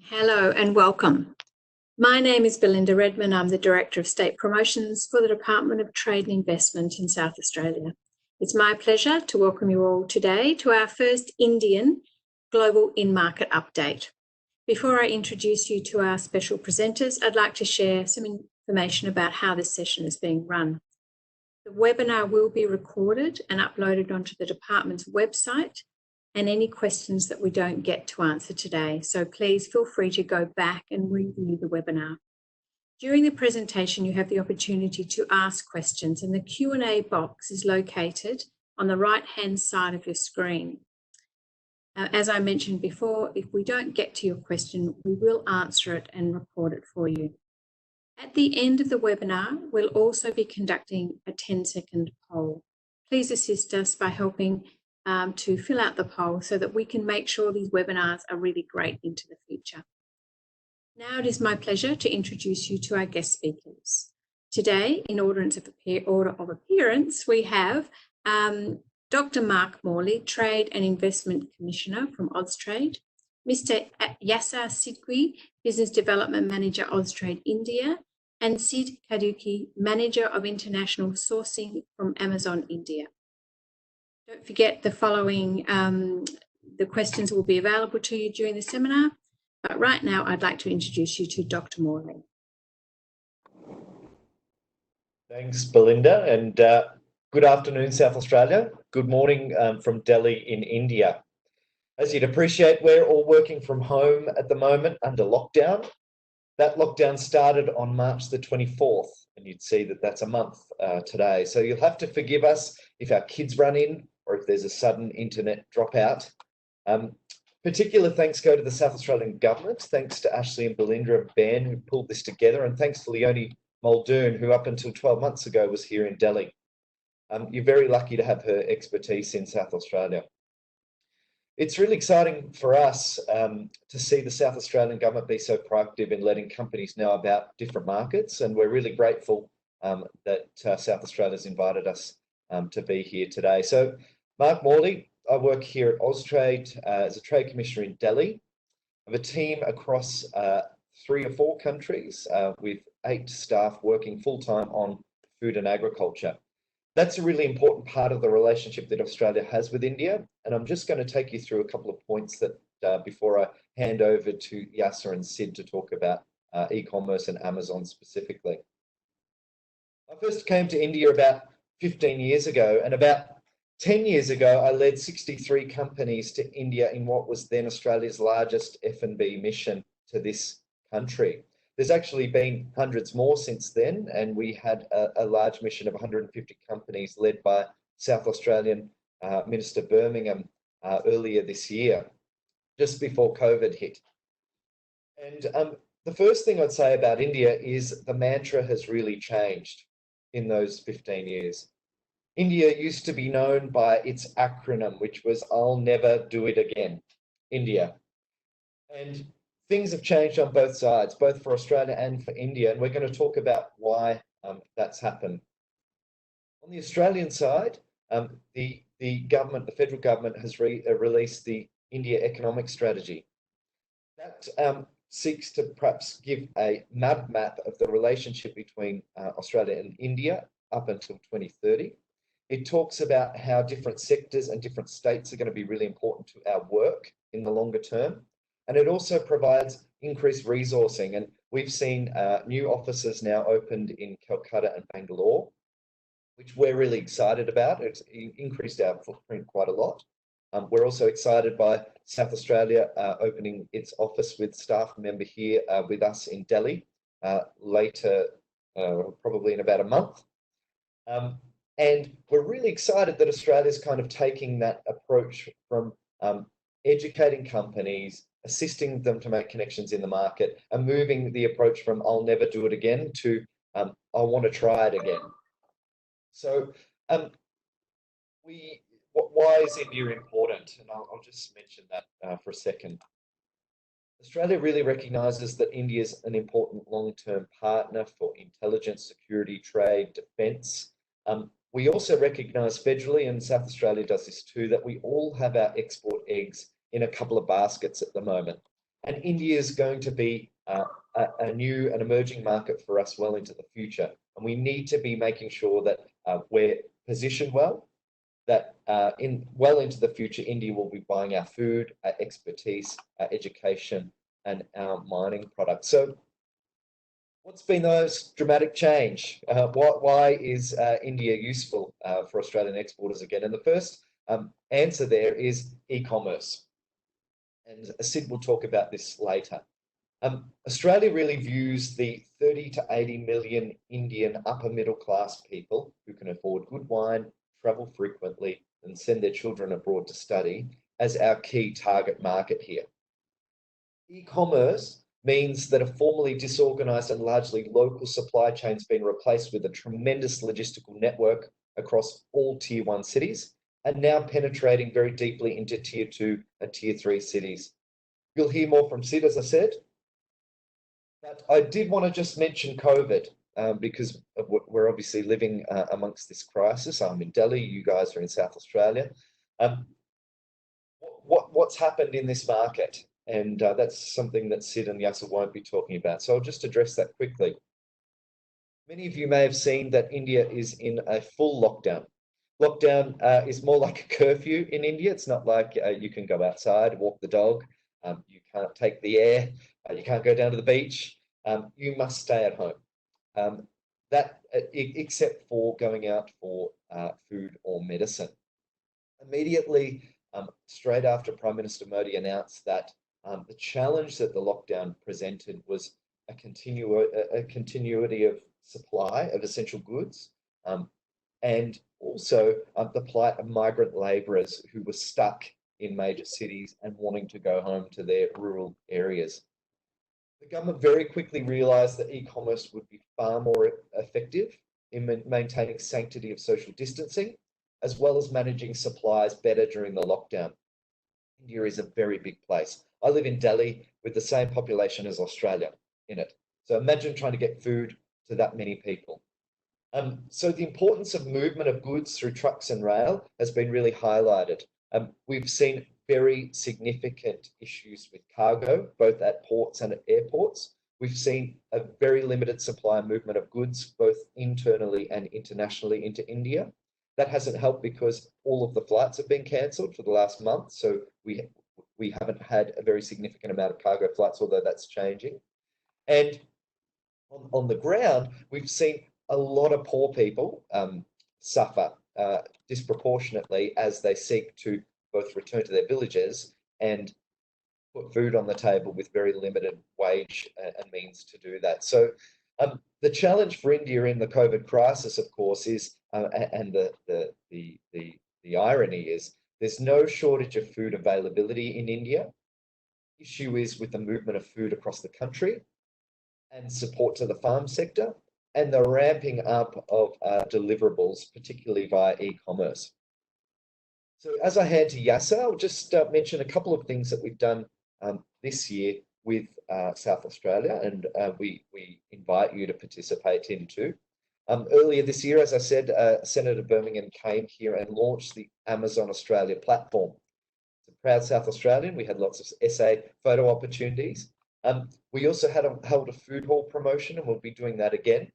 Hello and welcome. My name is Belinda Redman. I'm the Director of State Promotions for the Department of Trade and Investment in South Australia. It's my pleasure to welcome you all today to our first Indian Global In-Market Update. Before I introduce you to our special presenters, I'd like to share some information about how this session is being run. The webinar will be recorded and uploaded onto the department's website, and any questions that we don't get to answer today. So please feel free to go back and review the webinar. During the presentation, you have the opportunity to ask questions, and the Q&A box is located on the right-hand side of your screen. As I mentioned before, if we don't get to your question, we will answer it and record it for you. At the end of the webinar, we'll also be conducting a 10-second poll. Please assist us by helping to fill out the poll so that we can make sure these webinars are really great into the future. Now it is my pleasure to introduce you to our guest speakers. Today, in order of appearance, we have Dr. Mark Morley, Trade and Investment Commissioner from Austrade, Mr. Yasser Sidgui, Business Development Manager, Austrade India, and Sid Kaduki, Manager of International Sourcing from Amazon India. Don't forget the following, the questions will be available to you during the seminar, but right now I'd like to introduce you to Dr. Morley. Thanks, Belinda, and good afternoon, South Australia. Good morning from Delhi in India. As you'd appreciate, we're all working from home at the moment under lockdown. That lockdown started on March the 24th, and you'd see that that's a month today. So you'll have to forgive us if our kids run in or if there's a sudden internet dropout. Particular thanks go to the South Australian Government, thanks to Ashley and Belinda and Ben who pulled this together, and thanks to Leonie Muldoon, who up until 12 months ago was here in Delhi. You're very lucky to have her expertise in South Australia. It's really exciting for us to see the South Australian Government be so proactive in letting companies know about different markets, and we're really grateful that South Australia's invited us to be here today. So, Mark Morley, I work here at Austrade as a Trade Commissioner in Delhi. I have a team across 3 or 4 countries with 8 staff working full-time on food and agriculture. That's a really important part of the relationship that Australia has with India, and I'm just going to take you through a couple of points that before I hand over to Yasser and Sid to talk about e-commerce and Amazon specifically. I first came to India about 15 years ago, and about 10 years ago, I led 63 companies to India in what was then Australia's largest F&B mission to this country. There's actually been hundreds more since then, and we had a large mission of 150 companies led by South Australian Minister Birmingham earlier this year, just before COVID hit. And the first thing I'd say about India is the mantra has really changed in those 15 years. India used to be known by its acronym, which was I'll never do it again, India. And things have changed on both sides, both for Australia and for India, and we're going to talk about why that's happened. On the Australian side, the government, the federal government, has released the India Economic Strategy. That seeks to perhaps give a map of the relationship between Australia and India up until 2030. It talks about how different sectors and different states are going to be really important to our work in the longer term. And it also provides increased resourcing. And we've seen new offices now opened in Calcutta and Bangalore, which we're really excited about. It's increased our footprint quite a lot. We're also excited by South Australia opening its office with staff member here with us in Delhi later, probably in about a month. And we're really excited that Australia's kind of taking that approach from educating companies, assisting them to make connections in the market, and moving the approach from I'll never do it again to I want to try it again. So why is India important? And I'll just mention that for a second. Australia really recognises that India is an important long-term partner for intelligence, security, trade, defence. We also recognise federally, and South Australia does this too, that we all have our export eggs in a couple of baskets at the moment. And India is going to be a new and emerging market for us well into the future. And we need to be making sure that we're positioned well, that well into the future, India will be buying our food, our expertise, our education, and our mining products. So what's been the most dramatic change? Why is India useful for Australian exporters again? And the first answer there is e-commerce. And Sid will talk about this later. Australia really views the 30 to 80 million Indian upper middle class people who can afford good wine, travel frequently, and send their children abroad to study as our key target market here. E-commerce means that a formerly disorganized and largely local supply chain has been replaced with a tremendous logistical network across all tier 1 cities and now penetrating very deeply into tier 2 and tier 3 cities. You'll hear more from Sid, as I said. But I did want to just mention COVID because we're obviously living amongst this crisis. I'm in Delhi, you guys are in South Australia. What's happened in this market? And that's something that Sid and Yasser won't be talking about. So I'll just address that quickly. Many of you may have seen that India is in a full lockdown. Lockdown is more like a curfew in India. It's not like you can go outside, walk the dog. You can't take the air. You can't go down to the beach. You must stay at home. Except for going out for food or medicine. Immediately, straight after Prime Minister Modi announced that the challenge that the lockdown presented was a continuity of supply of essential goods, and also the plight of migrant labourers who were stuck in major cities and wanting to go home to their rural areas. The government very quickly realised that e-commerce would be far more effective in maintaining sanctity of social distancing, as well as managing supplies better during the lockdown. India is a very big place. I live in Delhi with the same population as Australia in it. So imagine trying to get food to that many people. So the importance of movement of goods through trucks and rail has been really highlighted. We've seen very significant issues with cargo, both at ports and at airports. We've seen a very limited supply and movement of goods, both internally and internationally into India. That hasn't helped because all of the flights have been cancelled for the last month. So we haven't had a very significant amount of cargo flights, although that's changing. And on the ground, we've seen a lot of poor people suffer disproportionately as they seek to both return to their villages and put food on the table with very limited wage and means to do that. So the challenge for India in the COVID crisis, of course, is, and the irony is, there's no shortage of food availability in India. The issue is with the movement of food across the country and support to the farm sector and the ramping up of deliverables, particularly via e-commerce. So as I hand to Yasser, I'll just mention a couple of things that we've done this year with South Australia, and we invite you to participate in too. Earlier this year, as I said, Senator Birmingham came here and launched the Amazon Australia platform. It's a proud South Australian. We had lots of SA photo opportunities. We also held a food hall promotion, and we'll be doing that again.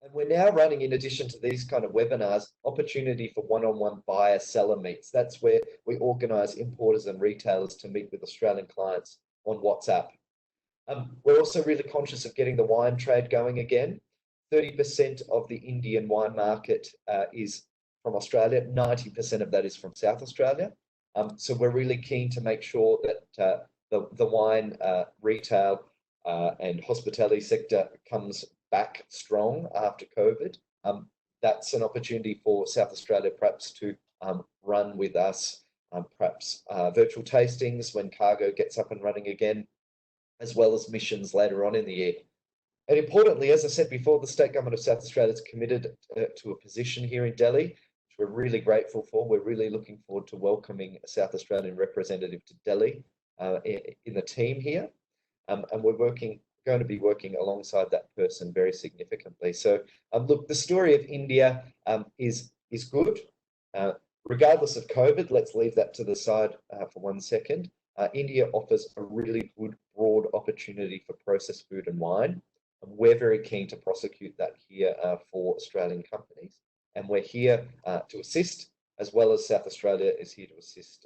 And we're now running, in addition to these kind of webinars, opportunity for one-on-one buyer-seller meets. That's where we organise importers and retailers to meet with Australian clients on WhatsApp. We're also really conscious of getting the wine trade going again. 30% of the Indian wine market is from Australia. 90% of that is from South Australia. So we're really keen to make sure that the wine retail and hospitality sector comes back strong after COVID. That's an opportunity for South Australia perhaps to run with us, perhaps virtual tastings when cargo gets up and running again, as well as missions later on in the year. And importantly, as I said before, the State Government of South Australia is committed to a position here in Delhi, which we're really grateful for. We're really looking forward to welcoming a South Australian representative to Delhi in the team here. And we're going to be working alongside that person very significantly. So look, the story of India is good. Regardless of COVID, let's leave that to the side for 1 second. India offers a really good broad opportunity for processed food and wine. And we're very keen to prosecute that here for Australian companies. And we're here to assist, as well as South Australia is here to assist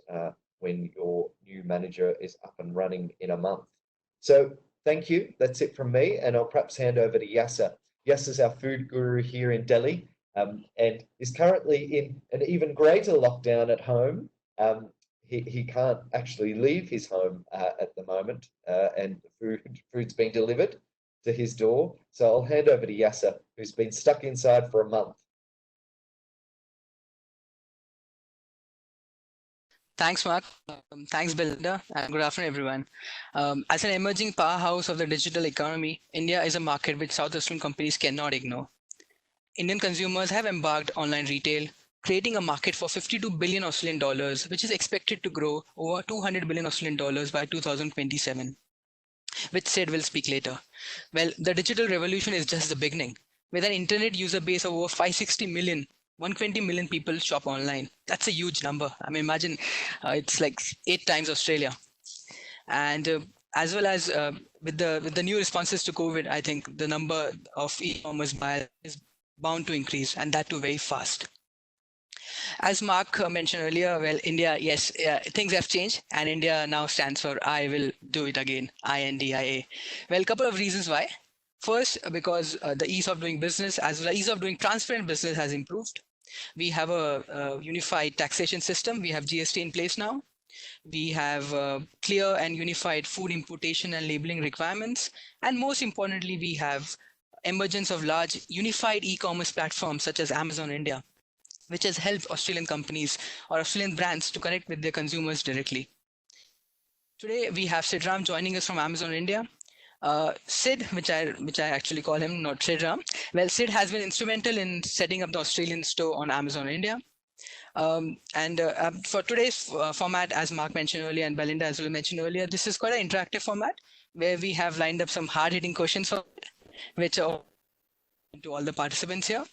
when your new manager is up and running in a month. So thank you. That's it from me. And I'll perhaps hand over to Yasser. Yasser's our food guru here in Delhi and is currently in an even greater lockdown at home. He can't actually leave his home at the moment, and the food's being delivered to his door. So I'll hand over to Yasser, who's been stuck inside for a month. Thanks, Mark. Thanks, Belinda, and good afternoon, everyone. As an emerging powerhouse of the digital economy, India is a market which South Asian companies cannot ignore. Indian consumers have embarked online retail, creating a market for 52 billion Australian dollars, which is expected to grow over 200 billion Australian dollars by 2027, which Sid will speak later. Well, the digital revolution is just the beginning. With an internet user base of over 560 million, 120 million people shop online. That's a huge number. I mean, imagine it's like 8 times Australia. And as well as with the new responses to COVID, I think the number of e-commerce buyers is bound to increase, and that too very fast. As Mark mentioned earlier, well, India, yes, things have changed, and India now stands for I will do it again, INDIA. Well, a couple of reasons why. First, because the ease of doing business as well as ease of doing transparent business has improved. We have a unified taxation system. We have GST in place now. We have clear and unified food importation and labeling requirements. And most importantly, we have emergence of large unified e-commerce platforms such as Amazon India, which has helped Australian companies or Australian brands to connect with their consumers directly. Today, we have Sid Ram joining us from Amazon India. Sid, which I actually call him, not Sid Ram. Well, Sid has been instrumental in setting up the Australian store on Amazon India. For today's format, as Mark mentioned earlier and Belinda as well mentioned earlier, this is quite an interactive format where we have lined up some hard-hitting questions for which are to all the participants here.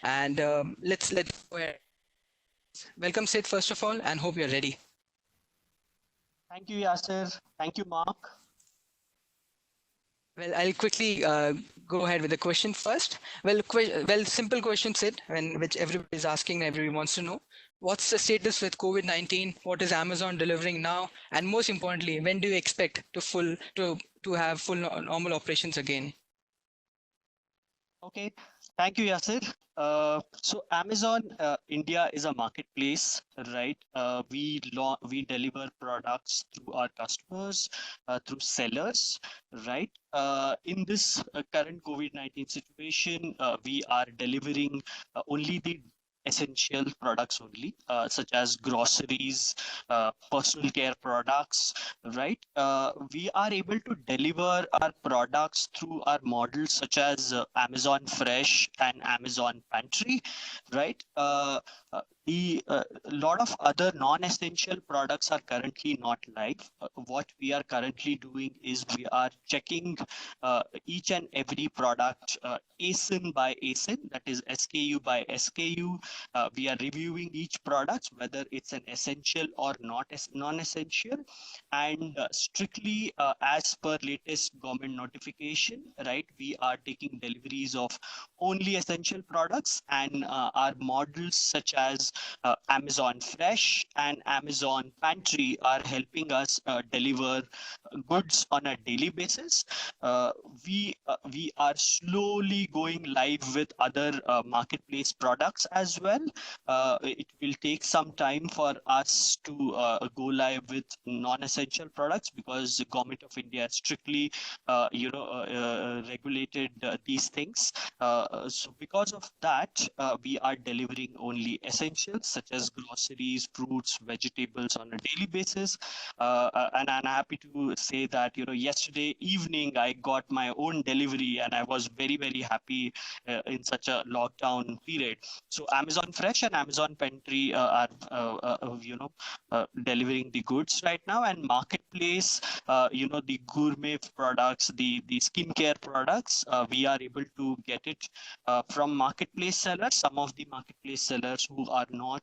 And let's go ahead. Welcome, Sid, first of all, and hope you're ready. Thank you, Yasser. Thank you, Mark. Well, I'll quickly go ahead with the question first. Well, simple question, Sid, which everybody is asking and everybody wants to know. What's the status with COVID-19? What is Amazon delivering now? And most importantly, when do you expect to have full normal operations again? Okay, thank you, Yasser. So Amazon India is a marketplace, right? We deliver products through our customers, through sellers, right? In this current COVID-19 situation, we are delivering only the essential products only, such as groceries, personal care products, right? We are able to deliver our products through our models such as Amazon Fresh and Amazon Pantry, right? A lot of other non-essential products are currently not live. What we are currently doing is we are checking each and every product ASIN by ASIN, that is SKU by SKU. We are reviewing each product, whether it's an essential or non-essential, and strictly as per latest government notification, right? We are taking deliveries of only essential products, and our models such as Amazon Fresh and Amazon Pantry are helping us deliver goods on a daily basis. We are slowly going live with other marketplace products as well. It will take some time for us to go live with non-essential products because the government of India strictly regulated these things. So because of that, we are delivering only essentials such as groceries, fruits, vegetables on a daily basis. And I'm happy to say that, yesterday evening I got my own delivery and I was very, very happy in such a lockdown period. So Amazon Fresh and Amazon Pantry are delivering the goods right now, and marketplace, the gourmet products, the skincare products, we are able to get it from marketplace sellers. Some of the marketplace sellers who who are not,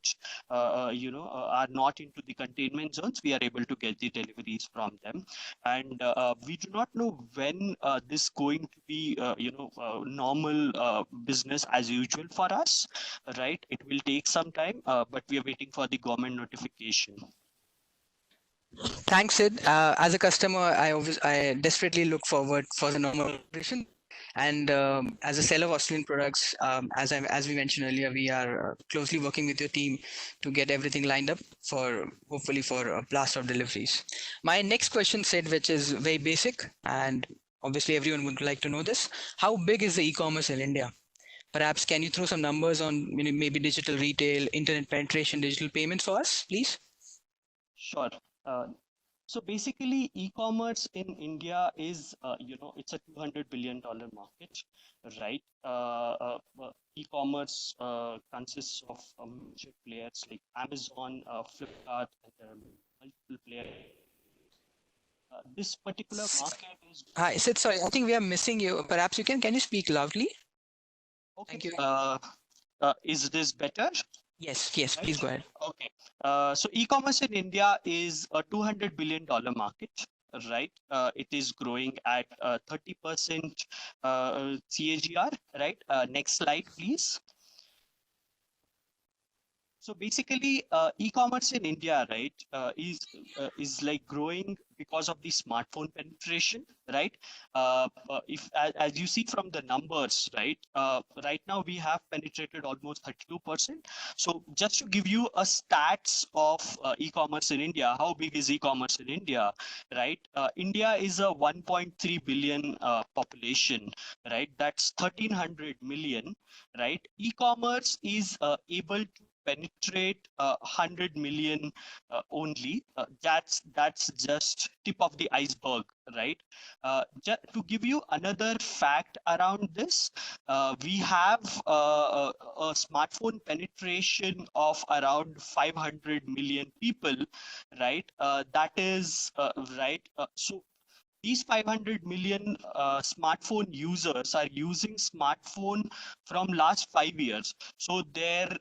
are not into the containment zones, we are able to get the deliveries from them. And we do not know when this is going to be, normal business as usual for us, right? It will take some time, but we are waiting for the government notification. Thanks, Sid. As a customer, I desperately look forward for the normal operation. And as a seller of Australian products, as we mentioned earlier, we are closely working with your team to get everything lined up for hopefully for a blast of deliveries. My next question, Sid, which is very basic, and obviously everyone would like to know this: how big is the e-commerce in India? Perhaps can you throw some numbers on maybe digital retail, internet penetration, digital payments for us, please? Sure. So basically, e-commerce in India is, it's a $200 billion market, right? E-commerce consists of major players like Amazon, Flipkart, and there are multiple players. This particular market is. Hi, Sid. Sorry, I think we are missing you. Perhaps can you speak loudly? Okay. Thank you. Is this better? Yes, Right? please go ahead. Okay. So e-commerce in India is a $200 billion market, right? It is growing at 30% CAGR, right? Next slide, please. So basically, e-commerce in India, right, is like growing because of the smartphone penetration, right? If as you see from the numbers, right, right now we have penetrated almost 32%. So just to give you a stats of e-commerce in India, how big is e-commerce in India, right? India is a 1.3 billion population, right? That's 1,300 million, right? E-commerce is able to penetrate 100 million only. That's just tip of the iceberg, right? Just to give you another fact around this, we have a smartphone penetration of around 500 million people, right? That is right. So these 500 million smartphone users are using smartphone from last 5 years. So their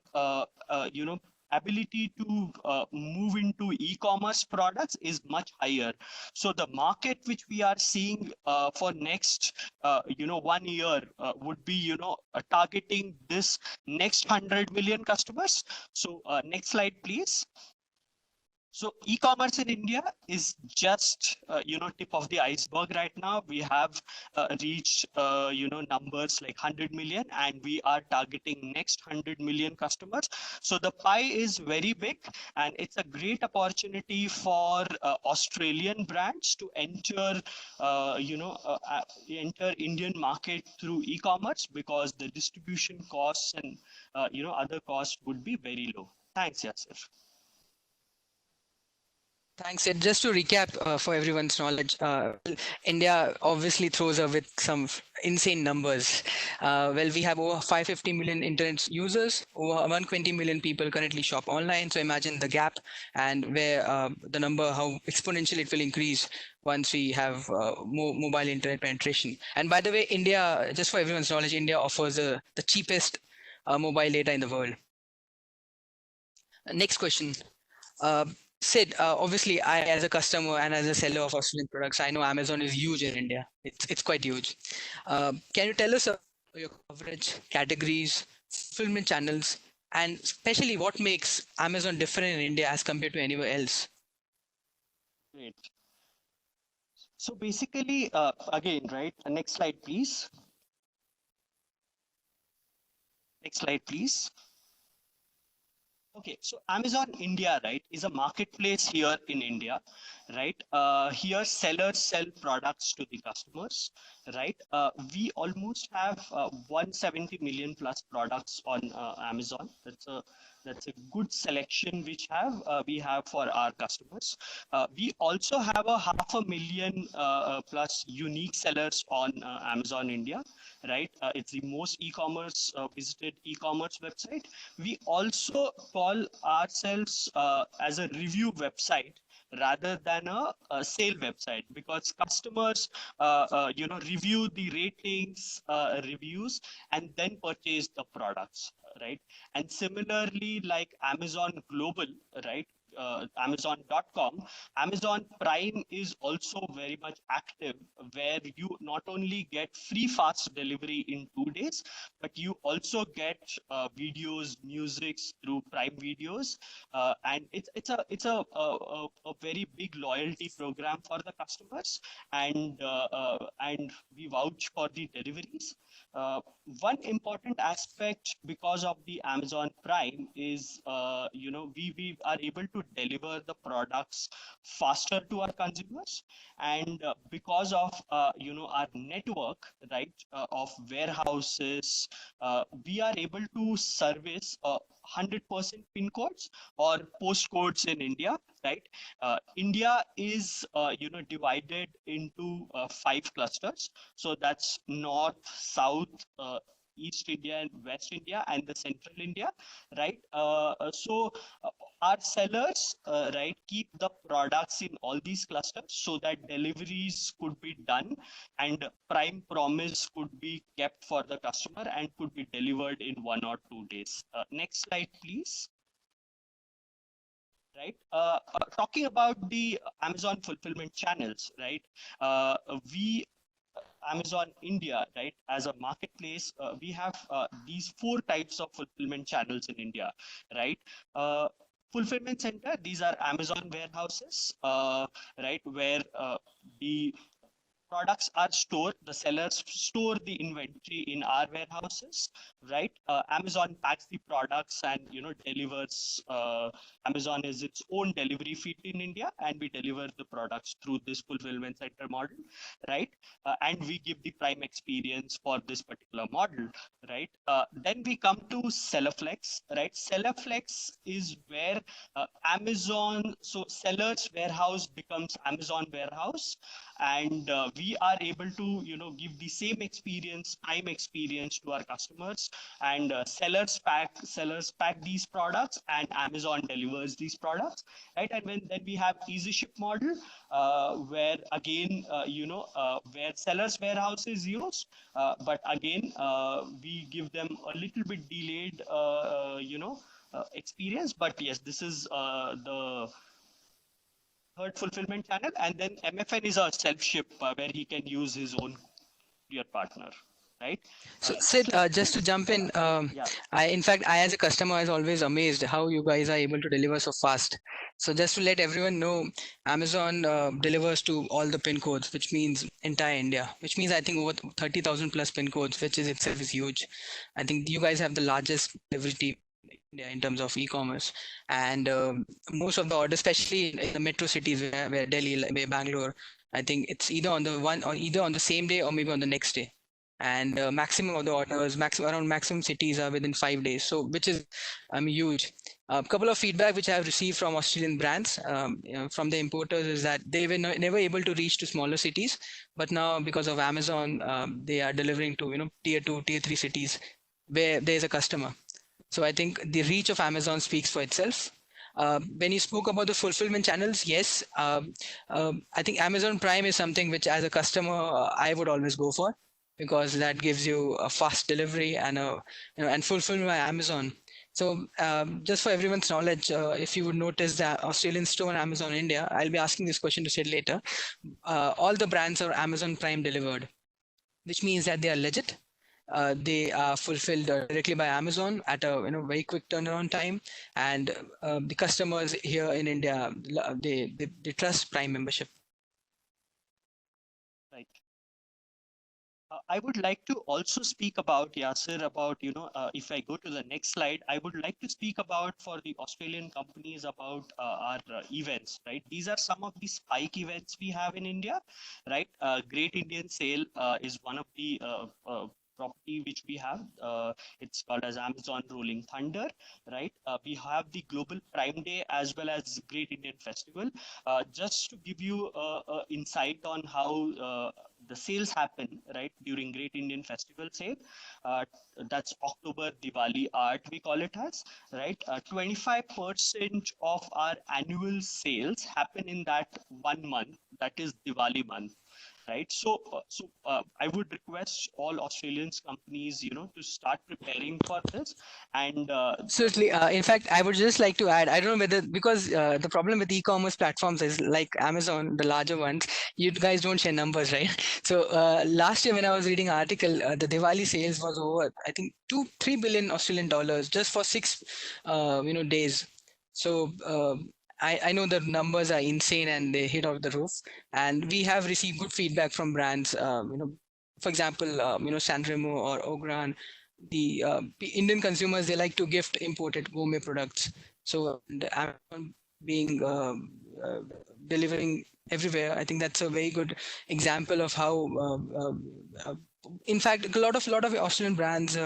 ability to move into e-commerce products is much higher. So the market which we are seeing for next 1 year would be targeting this next 100 million customers. So next slide, please. So e-commerce in India is just tip of the iceberg right now. We have reached numbers like 100 million, and we are targeting next 100 million customers. So the pie is very big, and it's a great opportunity for Australian brands to enter enter Indian market through e-commerce, because the distribution costs and other costs would be very low. Thanks, Yasir. Thanks, Sid. Just to recap for everyone's knowledge, India obviously throws up with some insane numbers. Well, we have over 550 million internet users, over 120 million people currently shop online. So imagine the gap and where the number, how exponentially it will increase once we have more mobile internet penetration. And by the way, India, just for everyone's knowledge, India offers the cheapest mobile data in the world. Next question. Sid, obviously, I as a customer and as a seller of Australian products, I know Amazon is huge in India. It's quite huge. Can you tell us your coverage, categories, fulfillment channels, and especially what makes Amazon different in India as compared to anywhere else? Great. So basically, again, right, next slide, please. Next slide, please. Okay, so Amazon India, right, is a marketplace here in India, right? Here sellers sell products to the customers, right? We almost have 170 million plus products on Amazon. That's a good selection which we have for our customers. We also have a 500,000 plus unique sellers on Amazon India, right? It's the most visited e-commerce website. We also call ourselves as a review website, rather than a sale website, because customers review the ratings, reviews, and then purchase the products, right? And similarly, like Amazon Global, right? Amazon.com, Amazon Prime is also very much active, where you not only get free fast delivery in 2 days, but you also get videos, musics through Prime Videos, and it's a very big loyalty program for the customers, and we vouch for the deliveries. One important aspect because of the Amazon Prime is, we are able to deliver the products faster to our consumers, and because of our network, right, of warehouses, we are able to service 100% pin codes or postcodes in India, right? India is divided into 5 clusters, so that's North, South, East India and West India, and the Central India, right? So our sellers, right, keep the products in all these clusters so that deliveries could be done and Prime promise could be kept for the customer and could be delivered in 1 or 2 days. Next slide, please. Right. Talking about the Amazon fulfillment channels, right? Amazon India, right, as a marketplace, we have these 4 types of fulfillment channels in India, right? Fulfillment center, these are Amazon warehouses, right, where the products are stored, the sellers store the inventory in our warehouses, right? Amazon packs the products and delivers. Amazon is its own delivery fleet in India, and we deliver the products through this fulfillment center model, right? And we give the Prime experience for this particular model, right? Then we come to Sellerflex, right? Sellerflex is where Amazon, so seller's warehouse becomes Amazon warehouse, and we are able to give the same experience, Prime experience, to our customers, and sellers pack these products and Amazon delivers these products, right? And then we have easy ship model, where again where sellers warehouse is used, but again we give them a little bit delayed experience, but yes, this is the third fulfillment channel. And then MFN is a self-ship, where he can use his own courier partner, right? So Sid, just to jump in, Yeah. in fact, I as a customer is always amazed how you guys are able to deliver so fast. So just to let everyone know, Amazon delivers to all the pin codes, which means entire India, which means I think over 30,000 plus pin codes, which is itself is huge. I think you guys have the largest delivery team in India in terms of e-commerce, and most of the orders, especially in the metro cities where Delhi, where Bangalore, I think it's either on the same day or maybe on the next day. And maximum of the orders, maximum cities are within 5 days, so which is huge. A couple of feedback which I have received from Australian brands, from the importers, is that they were never able to reach to smaller cities, but now because of Amazon, they are delivering to tier 2, tier 3 cities where there is a customer. So I think the reach of Amazon speaks for itself. When you spoke about the fulfillment channels, yes, I think Amazon Prime is something which as a customer I would always go for, because that gives you a fast delivery and and fulfillment by Amazon. So just for everyone's knowledge, if you would notice the Australian store and Amazon India, I'll be asking this question to Sid later. All the brands are Amazon Prime delivered, which means that they are legit. They are fulfilled directly by Amazon at a very quick turnaround time, and the customers here in India, they trust Prime membership. Right. I would like to also speak about, Yasir, about, if I go to the next slide, I would like to speak about, for the Australian companies, about our events, right? These are some of the spike events we have in India, right? Great Indian Sale is one of the property which we have. It's called as Amazon Rolling Thunder, right? We have the Global Prime Day as well as Great Indian Festival. Just to give you insight on how the sales happen right during Great Indian Festival sale. That's October Diwali art, we call it as, right? 25% of our annual sales happen in that 1 month, that is Diwali month, right? So I would request all Australian companies, to start preparing for this. And Absolutely. In fact, I would just like to add, I don't know whether, because the problem with e-commerce platforms is like Amazon, the larger ones, you guys don't share numbers, right? So last year when I was reading an article, the Diwali sales was over, I think 3 billion Australian dollars just for 6, days. So I know the numbers are insane and they hit off the roof. And we have received good feedback from brands, for example, Sanremo or Ogran. The Indian consumers, they like to gift imported gourmet products. So the Amazon being delivering everywhere, I think that's a very good example of how. In fact, a lot of Australian brands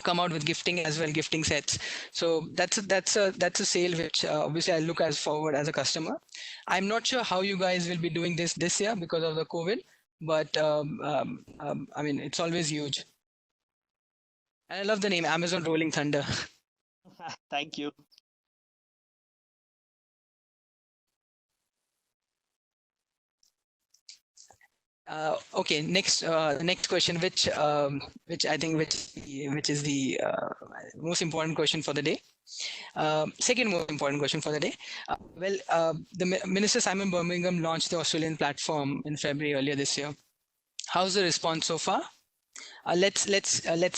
come out with gifting as well, gifting sets. So that's a sale which obviously I look as forward as a customer. I'm not sure how you guys will be doing this year because of the COVID, but I mean, it's always huge. And I love the name Amazon Rolling Thunder. thank you. Okay, next question, which I think which is the most important question for the day. Second most important question for the day. The Minister Simon Birmingham launched the Australian platform in February earlier this year. How's the response so far? Let's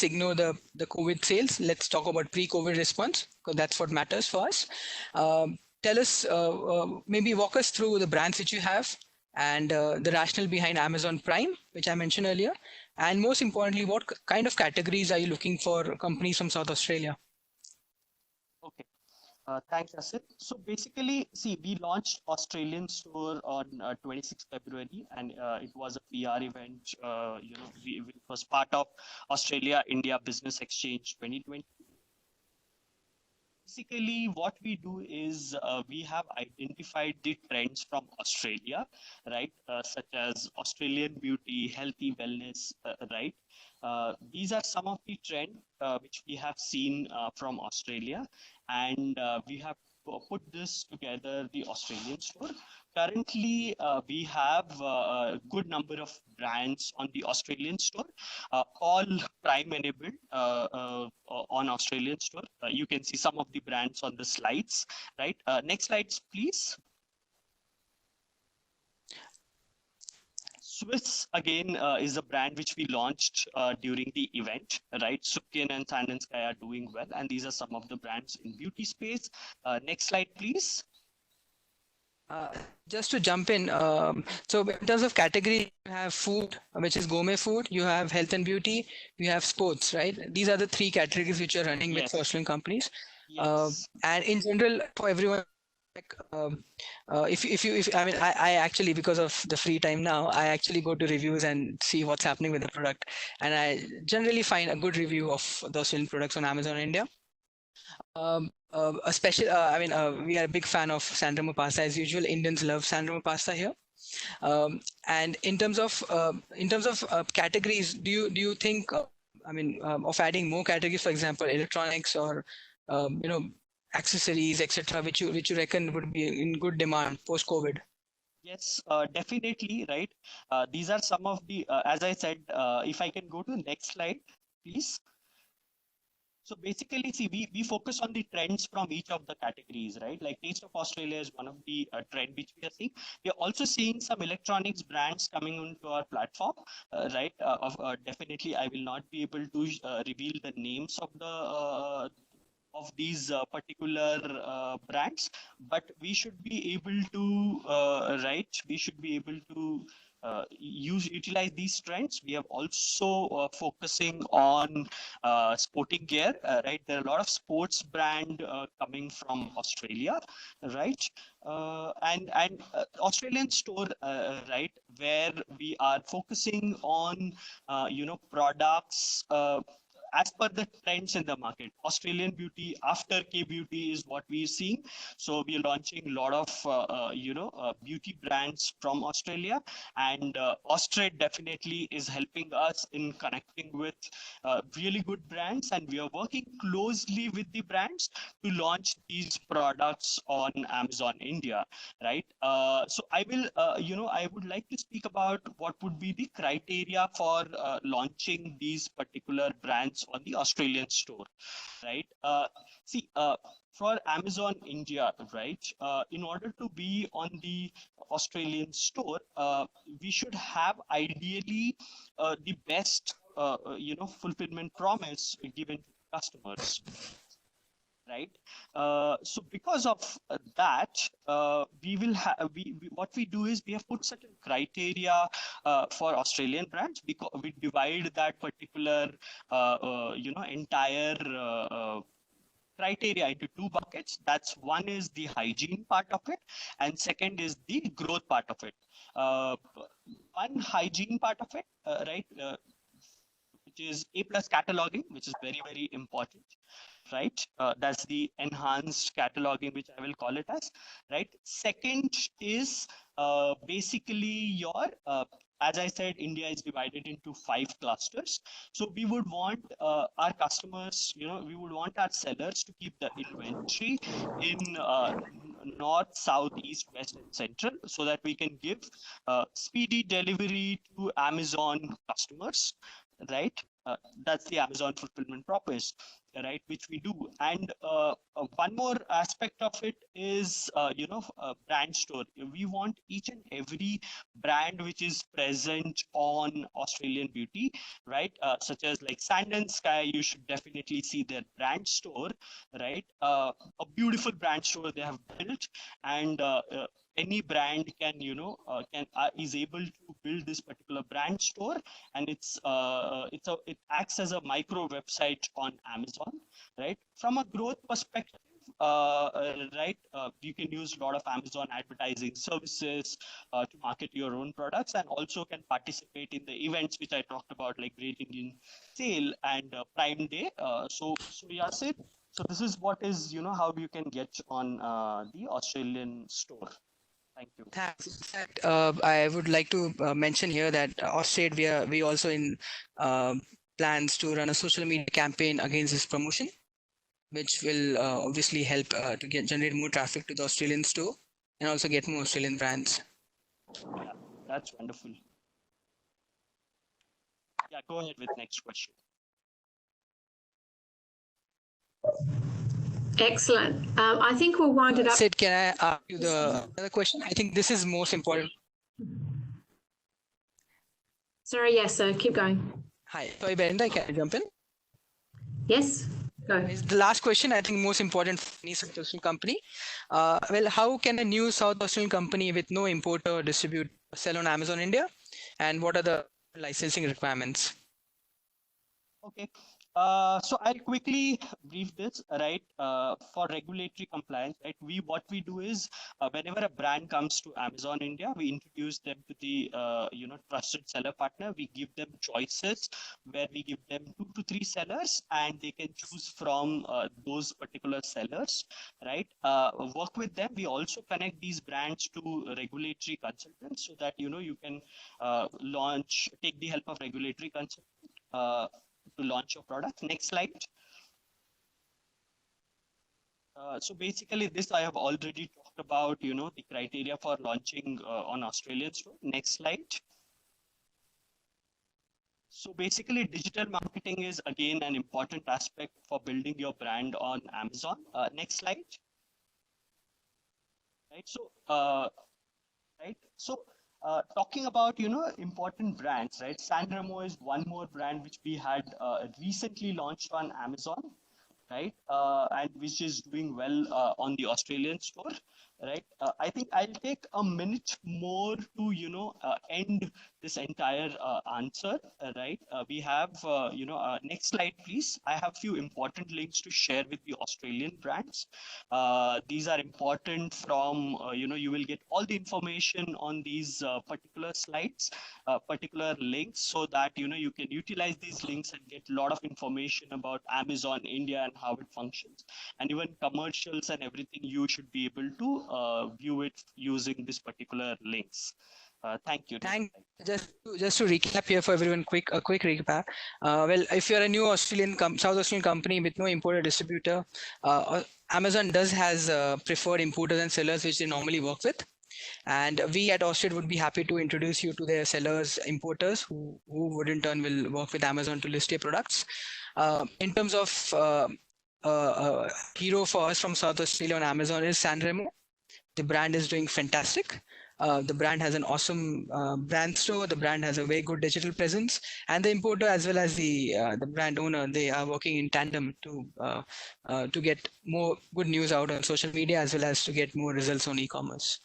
ignore the COVID sales. Let's talk about pre-COVID response, because that's what matters for us. Tell us, maybe walk us through the brands which you have and the rationale behind Amazon Prime, which I mentioned earlier, and most importantly, what kind of categories are you looking for companies from South Australia? Okay. Thanks, Asit. So basically, see, we launched Australian store on 26 February, and it was a PR event. It was part of Australia-India Business Exchange 2020. Basically, what we do is we have identified the trends from Australia, right? Such as Australian beauty, healthy wellness, right? These are some of the trends which we have seen from Australia, and we have put this together, the Australian store. Currently, we have a good number of brands on the Australian store, all Prime enabled on Australian store. You can see some of the brands on the slides, right? Next slides, please. Swiss, again, is a brand which we launched during the event, right? Sukin and Sand and Sky are doing well, and these are some of the brands in beauty space. Next slide, please. Just to jump in, so in terms of category, you have food, which is gourmet food, you have health and beauty, you have sports, right? These are the three categories which are running with Australian companies. Yes. And in general, for everyone, if I mean, I actually, because of the free time now, I actually go to reviews and see what's happening with the product, and I generally find a good review of the Australian products on Amazon India. We are a big fan of Sanremo pasta as usual. Indians love Sanremo pasta here. And in terms of categories, do you think of adding more categories, for example, electronics or accessories, etc., which you reckon would be in good demand post COVID? Yes, definitely, right. These are some of the, as I said, if I can go to the next slide, please. So basically, see, we focus on the trends from each of the categories, right? Like Taste of Australia is one of the trend which we are seeing. We are also seeing some electronics brands coming onto our platform, right? Definitely, I will not be able to reveal the names of the of these particular brands, but we should be able to we should be able to utilize these trends. We have also focusing on sporting gear, right? There are a lot of sports brand coming from Australia, right? And Australian store, right, where we are focusing on products as per the trends in the market. Australian beauty, after K beauty is what we're seeing. So we're launching a lot of beauty brands from Australia, and Austrade definitely is helping us in connecting with really good brands, and we are working closely with the brands to launch these products on Amazon India, right? So I would like to speak about what would be the criteria for launching these particular brands on the Australian store, right? For Amazon India, right, in order to be on the Australian store, we should have ideally the best, fulfillment promise given to customers, right? So because of that, we will have what we do is we have put certain criteria for Australian brands, because we divide that particular entire criteria into two buckets. That's one is the hygiene part of it, and second is the growth part of it. One hygiene part of it, right, which is A+ cataloging, which is very, very important, right? That's the enhanced cataloging, which I will call it as, right? Second is basically your, as I said, India is divided into 5 clusters. So we would want our customers, we would want our sellers to keep the inventory in north, south, east, west, and central, so that we can give speedy delivery to Amazon customers, right? That's the Amazon fulfillment promise, right, which we do. And one more aspect of it is brand store. We want each and every brand which is present on Australian beauty, right, such as like Sand and Sky. You should definitely see their brand store, right? A beautiful brand store they have built, and any brand can is able to build this particular brand store, and it acts as a micro website on Amazon, right? From a growth perspective, right, you can use a lot of Amazon advertising services to market your own products, and also can participate in the events which I talked about, like Great Indian Sale and Prime Day. So Yasir, so this is what is how you can get on the Australian store. Thank you. Thanks. In fact, I would like to mention here that Austrade, we also in plans to run a social media campaign against this promotion, which will obviously help to generate more traffic to the Australian store and also get more Australian brands. Yeah, that's wonderful. Yeah, go ahead with next question. Excellent. I think we'll wind it up. Sid, can I ask you the other question? I think this is most important. Sorry, yes, sir. Keep going. Hi. Sorry, Belinda, can I jump in? Yes, go. The last question, I think most important for any South Australian company. Well, how can a new South Australian company with no importer or distribute sell on Amazon India? And what are the licensing requirements? Okay. So I'll quickly brief this, right? For regulatory compliance, right? What we do is whenever a brand comes to Amazon India, we introduce them to the trusted seller partner. We give them choices where we give them 2 to 3 sellers, and they can choose from those particular sellers, right? Work with them. We also connect these brands to regulatory consultants, so that you can take the help of regulatory consultant to launch your product. Next slide. So basically this I have already talked about, the criteria for launching on Australian store. Next slide. So basically digital marketing is again an important aspect for building your brand on Amazon. Next slide. Right. So talking about important brands, right? San Remo is one more brand which we had recently launched on Amazon, right? And which is doing well on the Australian store, right? I think I'll take a minute more to, end this entire answer, right? We have, next slide, please. I have few important links to share with the Australian brands. These are important from, you will get all the information on these particular slides, particular links, so that, you can utilize these links and get a lot of information about Amazon India and how it functions. And even commercials and everything, you should be able to view it using this particular links. Thank you. Just to recap here for everyone, a quick recap. Well, if you're a new South Australian company with no importer distributor, Amazon has preferred importers and sellers which they normally work with. And we at Austrade would be happy to introduce you to their sellers, importers, who would in turn will work with Amazon to list your products. In terms of hero for us from South Australia on Amazon is Sanremo. The brand is doing fantastic. The brand has an awesome brand store. The brand has a very good digital presence, and the importer as well as the brand owner, they are working in tandem to get more good news out on social media as well as to get more results on e-commerce.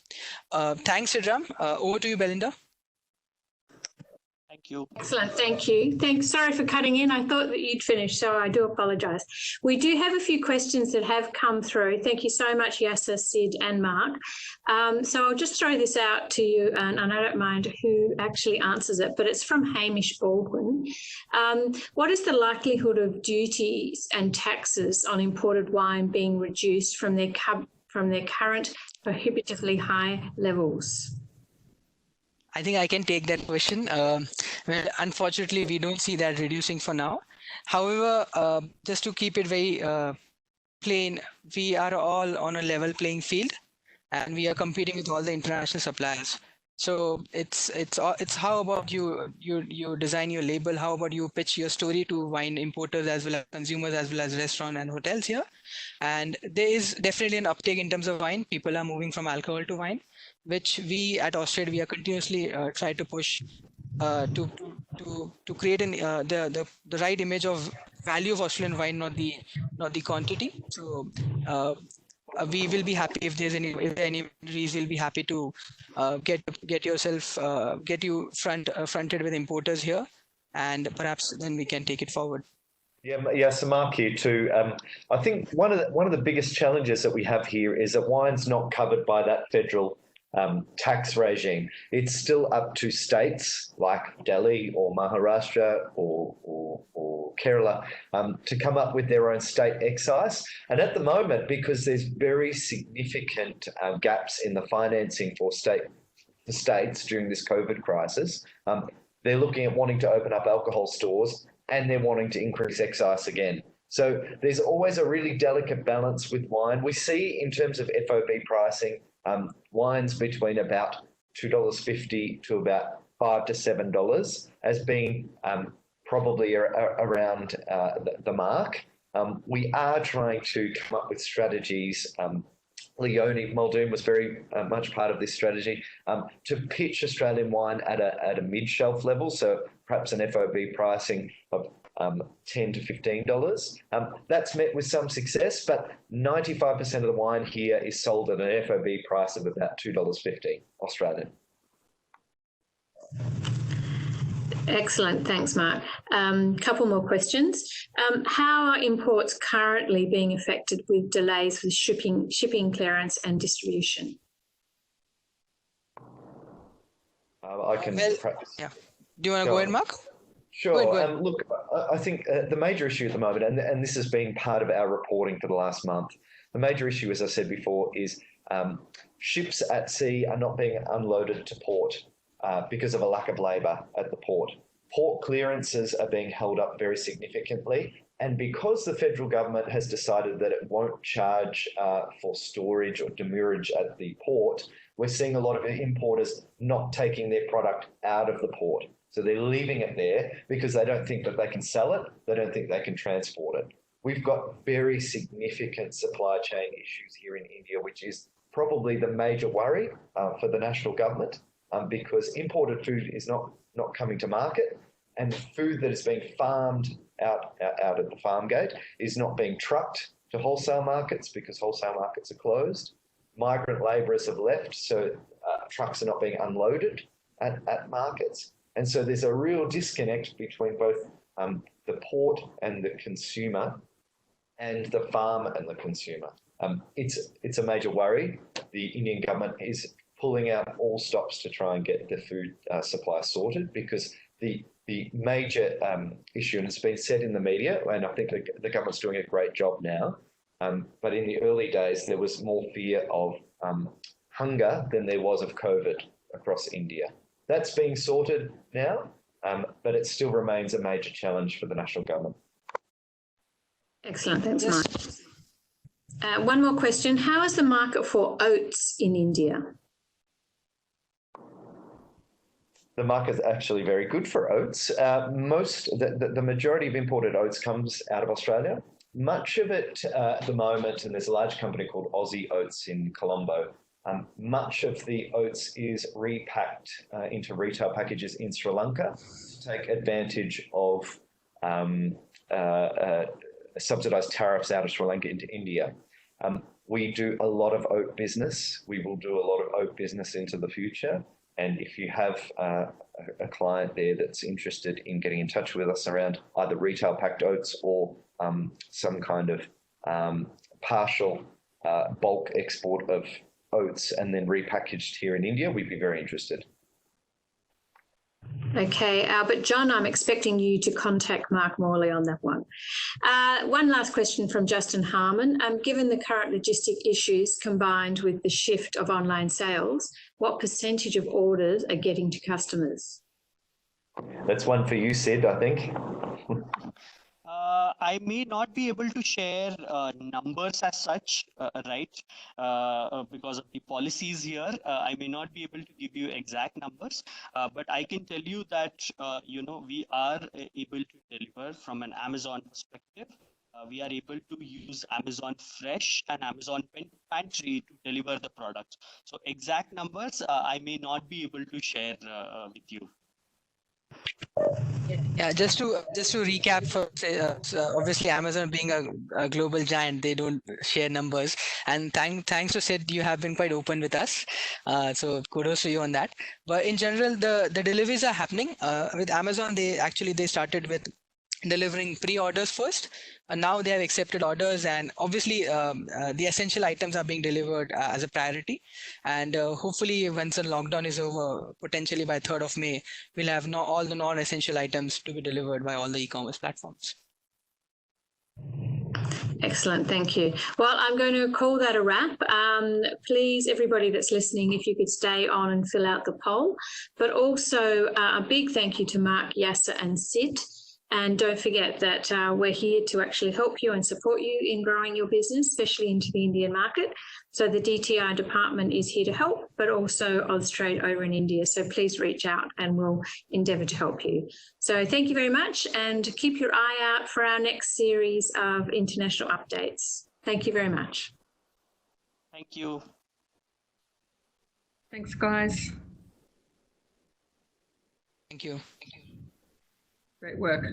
Thanks, Sidram. Over to you, Belinda. Thank you. Excellent. Thank you. Thanks. Sorry for cutting in. I thought that you'd finished, so I do apologise. We do have a few questions that have come through. Thank you so much, Yasser, Sid and Mark. So I'll just throw this out to you, and I don't mind who actually answers it, but it's from Hamish Baldwin. What is the likelihood of duties and taxes on imported wine being reduced from their current prohibitively high levels? I think I can take that question. Well, unfortunately, we don't see that reducing for now. However, just to keep it very plain, we are all on a level playing field, and we are competing with all the international suppliers. So it's how about you design your label? How about you pitch your story to wine importers as well as consumers as well as restaurant and hotels here? And there is definitely an uptake in terms of wine. People are moving from alcohol to wine, which we at Austrade we are continuously try to push to create the right image of value of Australian wine, not the quantity. So we will be happy if there are any entries. We'll be happy to get you fronted with importers here, and perhaps then we can take it forward. Yeah, so Mark here too. I think one of the biggest challenges that we have here is that wine's not covered by that federal tax regime. It's still up to states like Delhi or Maharashtra or Kerala to come up with their own state excise. And at the moment, because there's very significant gaps in the financing for states during this COVID crisis, they're looking at wanting to open up alcohol stores, and they're wanting to increase excise again. So there's always a really delicate balance with wine. We see in terms of FOB pricing, wines between about $2.50 to about $5 to $7 as being probably around the mark. We are trying to come up with strategies. Leonie Muldoon was very much part of this strategy to pitch Australian wine at a mid-shelf level, so perhaps an FOB pricing of $10 to $15. That's met with some success, but 95% of the wine here is sold at an FOB price of about $2.50 Australian. Excellent. Thanks, Mark. Couple more questions. How are imports currently being affected with delays with shipping clearance and distribution? I can practice. Yeah. Do you want to go ahead, Mark? Sure. Go ahead. Look, I think the major issue at the moment, and this has been part of our reporting for the last month, the major issue, as I said before, is ships at sea are not being unloaded to port because of a lack of labour at the port. Port clearances are being held up very significantly. And because the federal government has decided that it won't charge for storage or demurrage at the port, we're seeing a lot of importers not taking their product out of the port. So they're leaving it there because they don't think that they can sell it. They don't think they can transport it. We've got very significant supply chain issues here in India, which is probably the major worry for the national government because imported food is not coming to market, and food that is being farmed out at the farm gate is not being trucked to wholesale markets because wholesale markets are closed. migrant labourers have left, so trucks are not being unloaded at markets. And so there's a real disconnect between both the port and the consumer and the farm and the consumer. It's a major worry. The Indian government is pulling out all stops to try and get the food supply sorted, because the major issue, and it's been said in the media, and I think the government's doing a great job now, but in the early days there was more fear of hunger than there was of COVID across India. That's being sorted now, but it still remains a major challenge for the national government. Excellent, thanks, Mike. One more question. How is the market for oats in India? The market's actually very good for oats. The majority of imported oats comes out of Australia. Much of it at the moment, and there's a large company called Aussie Oats in Colombo, much of the oats is repacked into retail packages in Sri Lanka to take advantage of subsidised tariffs out of Sri Lanka into India. We do a lot of oat business. We will do a lot of oat business into the future. And if you have a client there that's interested in getting in touch with us around either retail packed oats or some kind of partial bulk export of oats and then repackaged here in India, we'd be very interested. Okay, but John, I'm expecting you to contact Mark Morley on that one. One last question from Justin Harmon. Given the current logistic issues combined with the shift of online sales, what percentage of orders are getting to customers? That's one for you, Sid, I think. I may not be able to share numbers as such, right? Because of the policies here, I may not be able to give you exact numbers, but I can tell you that, we are able to deliver from an Amazon perspective. We are able to use Amazon Fresh and Amazon Pantry to deliver the products. So exact numbers, I may not be able to share with you. Yeah, just to recap, obviously Amazon being a global giant, they don't share numbers. And thanks to Sid, you have been quite open with us. So kudos to you on that. But in general, the deliveries are happening. With Amazon, they started with delivering pre-orders first, and now they have accepted orders, and obviously the essential items are being delivered as a priority. And hopefully once the lockdown is over, potentially by 3rd of May, we'll have all the non-essential items to be delivered by all the e-commerce platforms. Excellent, thank you. Well, I'm going to call that a wrap. Please, everybody that's listening, if you could stay on and fill out the poll, but also a big thank you to Mark, Yasser and Sid. And don't forget that we're here to actually help you and support you in growing your business, especially into the Indian market. So the DTI department is here to help, but also Austrade over in India. So please reach out and we'll endeavour to help you. So thank you very much, and keep your eye out for our next series of international updates. Thank you very much. Thank you. Thanks, guys. Thank you. Great work.